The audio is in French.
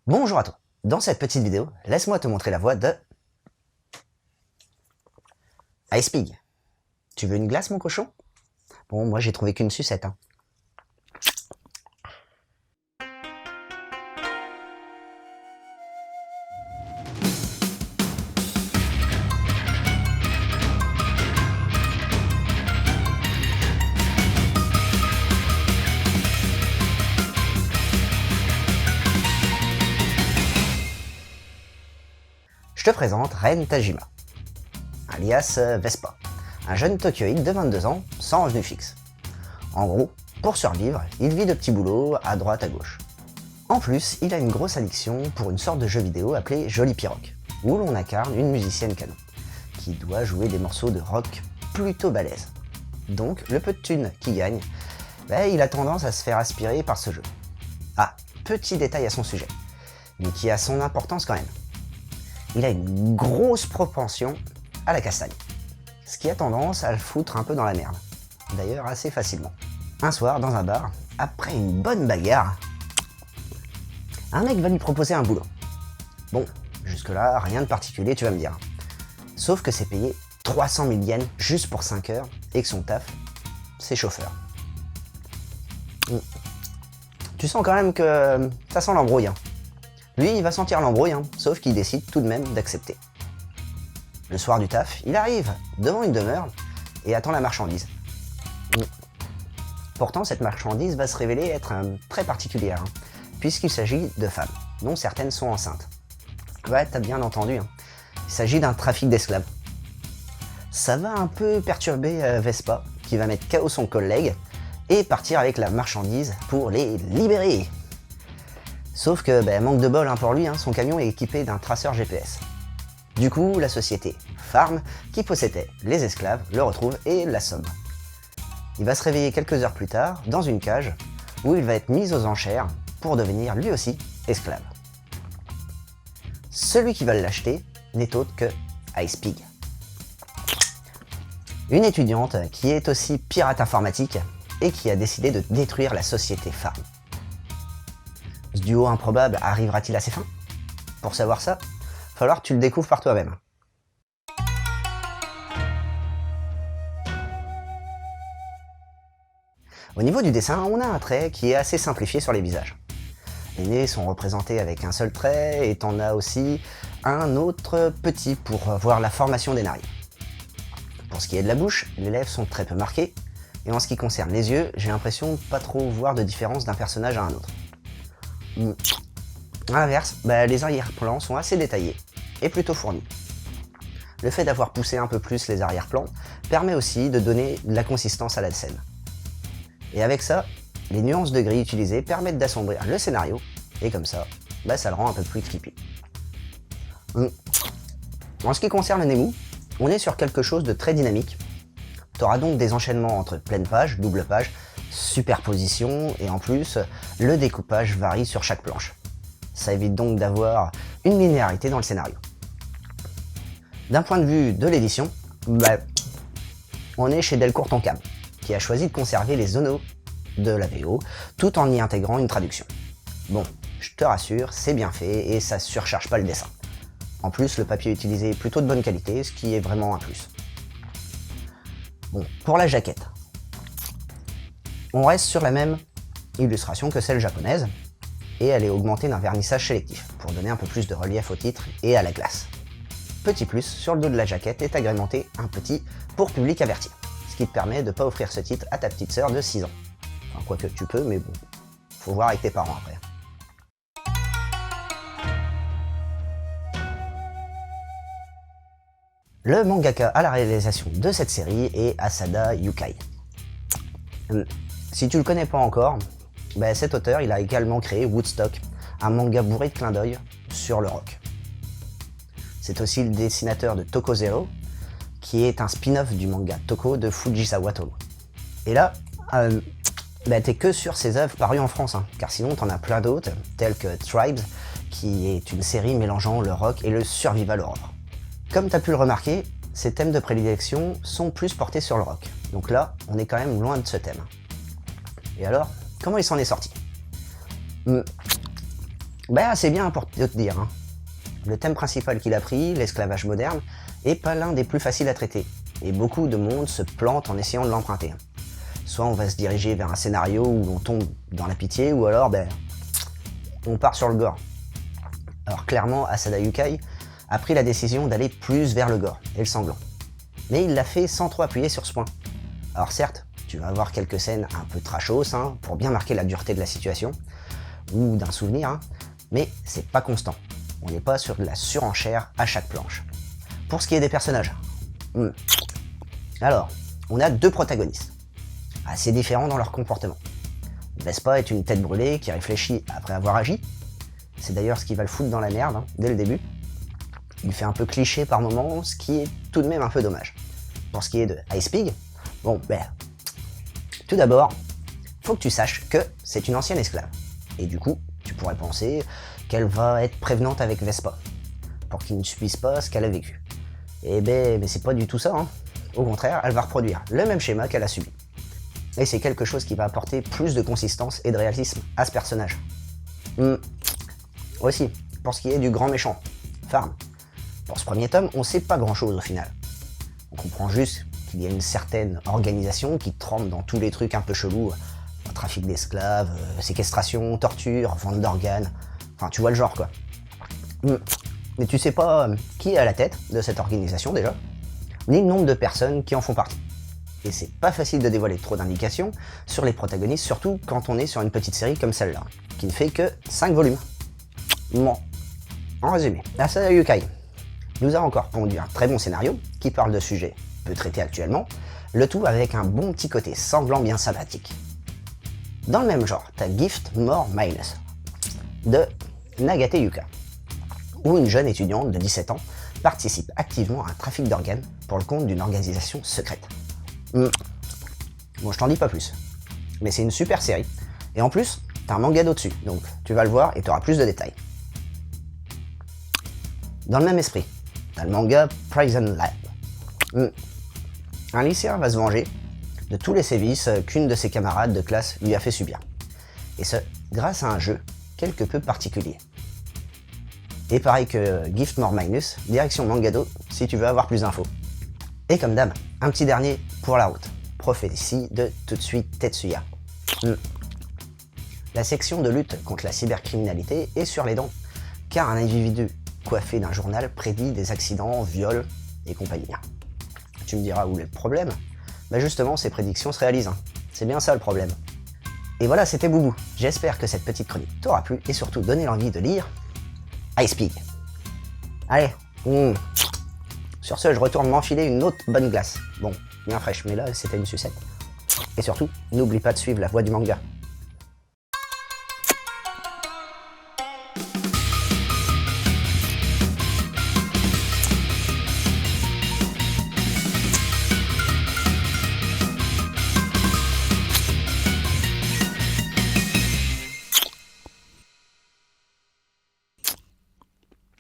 Bonjour à toi. Dans cette petite vidéo, laisse-moi te montrer la voix de Ice Pig. Tu veux une glace, mon cochon? Bon, moi j'ai trouvé qu'une sucette, hein. Je te présente Ren Tajima, alias Vespa, un jeune Tokyoïde de 22 ans sans revenu fixe. En gros, pour survivre, il vit de petits boulots à droite à gauche. En plus, il a une grosse addiction pour une sorte de jeu vidéo appelé Jolly Pirogue, où l'on incarne une musicienne canon, qui doit jouer des morceaux de rock plutôt balèzes. Donc, le peu de thunes qu'il gagne, il a tendance à se faire aspirer par ce jeu. Ah, petit détail à son sujet, mais qui a son importance quand même. Il a une grosse propension à la castagne, ce qui a tendance à le foutre un peu dans la merde. D'ailleurs assez facilement. Un soir, dans un bar, après une bonne bagarre, un mec va lui proposer un boulot. Bon, jusque-là, rien de particulier, tu vas me dire. Sauf que c'est payé 300 000 yens juste pour 5 heures et que son taf, c'est chauffeur. Tu sens quand même que ça sent l'embrouille, hein. Lui, il va sentir l'embrouille, hein, sauf qu'il décide tout de même d'accepter. Le soir du taf, il arrive devant une demeure et attend la marchandise. Pourtant, cette marchandise va se révéler être très particulière, hein, puisqu'il s'agit de femmes, dont certaines sont enceintes. Ouais, t'as bien entendu, hein. Il s'agit d'un trafic d'esclaves. Ça va un peu perturber Vespa, qui va mettre KO son collègue et partir avec la marchandise pour les libérer. Sauf que, manque de bol, hein, pour lui, hein, son camion est équipé d'un traceur GPS. Du coup, la société Farm, qui possédait les esclaves, le retrouve et l'assomme. Il va se réveiller quelques heures plus tard, dans une cage, où il va être mis aux enchères pour devenir lui aussi esclave. Celui qui va l'acheter n'est autre que Ice Pig. Une étudiante qui est aussi pirate informatique et qui a décidé de détruire la société Farm. Ce duo improbable arrivera-t-il à ses fins? Pour savoir ça, il va falloir que tu le découvres par toi-même. Au niveau du dessin, on a un trait qui est assez simplifié sur les visages. Les nez sont représentés avec un seul trait et t'en as aussi un autre petit pour voir la formation des narines. Pour ce qui est de la bouche, les lèvres sont très peu marquées et en ce qui concerne les yeux, j'ai l'impression de pas trop voir de différence d'un personnage à un autre. À l'inverse, les arrière-plans sont assez détaillés et plutôt fournis. Le fait d'avoir poussé un peu plus les arrière-plans permet aussi de donner de la consistance à la scène. Et avec ça, les nuances de gris utilisées permettent d'assombrir le scénario et comme ça, ça le rend un peu plus creepy. En ce qui concerne le Nemu, on est sur quelque chose de très dynamique. Tu auras donc des enchaînements entre pleine page, double page, superposition et en plus, le découpage varie sur chaque planche. Ça évite donc d'avoir une linéarité dans le scénario. D'un point de vue de l'édition, on est chez Delcourt Tonkam, qui a choisi de conserver les zonos de la VO tout en y intégrant une traduction. Bon, je te rassure, c'est bien fait et ça surcharge pas le dessin. En plus, le papier utilisé est plutôt de bonne qualité, ce qui est vraiment un plus. Bon, pour la jaquette, on reste sur la même illustration que celle japonaise, et elle est augmentée d'un vernissage sélectif, pour donner un peu plus de relief au titre et à la glace. Petit plus, sur le dos de la jaquette est agrémenté un petit « pour public averti », ce qui te permet de ne pas offrir ce titre à ta petite sœur de 6 ans. Enfin, quoique tu peux, mais bon, faut voir avec tes parents après. Le mangaka à la réalisation de cette série est Asada Yukai. Si tu le connais pas encore, cet auteur il a également créé Woodstock, un manga bourré de clins d'œil sur le rock. C'est aussi le dessinateur de Toko Zero, qui est un spin-off du manga Toko de Fujisawa Toro. Et là, t'es que sur ses œuvres parues en France, hein, car sinon t'en as plein d'autres, telles que Tribes, qui est une série mélangeant le rock et le survival horror. Comme tu as pu le remarquer, ses thèmes de prédilection sont plus portés sur le rock. Donc là, on est quand même loin de ce thème. Et alors, comment il s'en est sorti? Ben c'est bien pour te dire, hein. Le thème principal qu'il a pris, l'esclavage moderne, est pas l'un des plus faciles à traiter, et beaucoup de monde se plante en essayant de l'emprunter. Soit on va se diriger vers un scénario où on tombe dans la pitié, ou alors on part sur le gore. Alors clairement, Asada Yukai a pris la décision d'aller plus vers le gore et le sanglant. Mais il l'a fait sans trop appuyer sur ce point. Alors certes, tu vas avoir quelques scènes un peu trashos, hein, pour bien marquer la dureté de la situation, ou d'un souvenir, hein, mais c'est pas constant. On n'est pas sur de la surenchère à chaque planche. Pour ce qui est des personnages, alors, on a deux protagonistes, assez différents dans leur comportement. Vespa est une tête brûlée qui réfléchit après avoir agi. C'est d'ailleurs ce qui va le foutre dans la merde, hein, dès le début. Il fait un peu cliché par moments, ce qui est tout de même un peu dommage. Pour ce qui est de Ice Pig, tout d'abord, faut que tu saches que c'est une ancienne esclave. Et du coup, tu pourrais penser qu'elle va être prévenante avec Vespa, pour qu'il ne subisse pas ce qu'elle a vécu. Mais c'est pas du tout ça, hein. Au contraire, elle va reproduire le même schéma qu'elle a subi. Et c'est quelque chose qui va apporter plus de consistance et de réalisme à ce personnage. Aussi, pour ce qui est du grand méchant, Farm. Pour ce premier tome, on sait pas grand chose au final. On comprend juste qu'il y a une certaine organisation qui trempe dans tous les trucs un peu chelous, trafic d'esclaves, séquestration, torture, vente d'organes, enfin tu vois le genre quoi. Mais tu sais pas qui est à la tête de cette organisation déjà, ni le nombre de personnes qui en font partie. Et c'est pas facile de dévoiler trop d'indications sur les protagonistes, surtout quand on est sur une petite série comme celle-là, qui ne fait que 5 volumes. Bon, en résumé, Asada Yukai nous a encore pondu un très bon scénario qui parle de sujets peu traités actuellement, le tout avec un bon petit côté sanglant bien sympathique. Dans le même genre, t'as Gift More Minus de Nagate Yuka, où une jeune étudiante de 17 ans participe activement à un trafic d'organes pour le compte d'une organisation secrète. Bon, je t'en dis pas plus, mais c'est une super série, et en plus, t'as un manga d'au-dessus, donc tu vas le voir et t'auras plus de détails. Dans le même esprit, t'as le manga Prison Lab. Un lycéen va se venger de tous les sévices qu'une de ses camarades de classe lui a fait subir. Et ce, grâce à un jeu quelque peu particulier. Et pareil que Gift More Minus, direction Mangado si tu veux avoir plus d'infos. Et comme d'hab, un petit dernier pour la route. Prophétie de tout de suite Tetsuya. La section de lutte contre la cybercriminalité est sur les dents, car un individu coiffé d'un journal prédit des accidents, viols et compagnie. Tu me diras où est le problème? Justement, ces prédictions se réalisent. C'est bien ça le problème. Et voilà, c'était Boubou. J'espère que cette petite chronique t'aura plu et surtout donné l'envie de lire Ice Pig. Allez, sur ce, je retourne m'enfiler une autre bonne glace. Bon, bien fraîche, mais là, c'était une sucette. Et surtout, n'oublie pas de suivre la voie du manga.